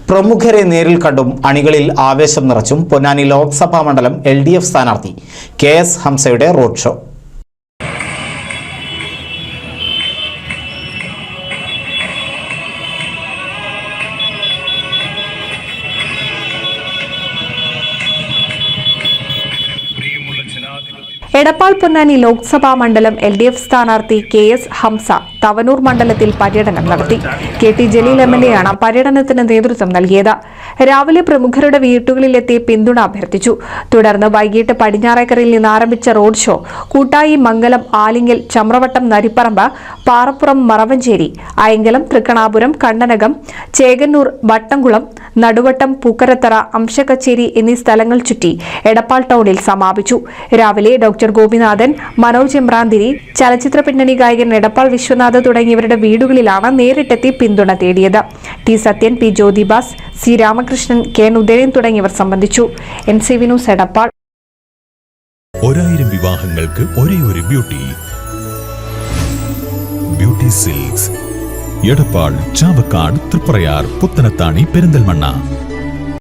പ്രമുഖരെ നേരിൽ കണ്ടും അണികളിൽ ആവേശം നിറച്ചും പൊന്നാനി ലോക്സഭാ മണ്ഡലം LDF സ്ഥാനാർത്ഥി KS ഹംസയുടെ റോഡ് ഷോ. എടപ്പാൾ പൊന്നാനി ലോക്സഭാ മണ്ഡലം LDF സ്ഥാനാർത്ഥി KS ഹംസ തവനൂർ മണ്ഡലത്തിൽ പര്യടനം നടത്തി. KT ജലീൽ MLA ആണ് പര്യടനത്തിന് നേതൃത്വം നൽകിയത്. രാവിലെ പ്രമുഖരുടെ വീട്ടുകളിലെത്തി പിന്തുണ അഭ്യർത്ഥിച്ചു. തുടർന്ന് വൈകിട്ട് പടിഞ്ഞാറേക്കരയിൽ നിന്ന് ആരംഭിച്ച റോഡ് ഷോ കൂട്ടായി മംഗലം, ആലിങ്ങൽ, ചമ്രവട്ടം, നരിപ്പറമ്പ്, പാറപ്പുറം, മറവഞ്ചേരി, അയങ്കലം, തൃക്കണാപുരം, കണ്ണനകം, ചേകന്നൂർ, വട്ടംകുളം, നടുവട്ടം, പൂക്കരത്തറ, അംശക്കച്ചേരി എന്നീ സ്ഥലങ്ങൾ ചുറ്റി എടപ്പാൾ ടൗണിൽ സമാപിച്ചു. രാവിലെ ഡോക്ടർ ഗോപിനാഥൻ, മനോജ് എമ്രാന്തിരി, ചലച്ചിത്ര പിന്നണി ഗായകൻ എടപ്പാൾ വിശ്വനാഥ് തുടങ്ങിയവരുടെ വീടുകളിലാണ് നേരിട്ടെത്തി പിന്തുണ തേടിയത്. T Sathyan, P Jyothibas, C Ramakrishnan, K Udayan തുടങ്ങിയവർ സംബന്ധിച്ചു. NCV news Edappal. 1000 വിവാഹങ്ങൾക്ക് ഒരേ ഒരു ബ്യൂട്ടി സിൽക്സ്, എടപ്പാൾ, ചാവക്കാട്, തൃപ്രയാർ, പുത്തനത്താണി, പെരിന്തൽമണ്ണ.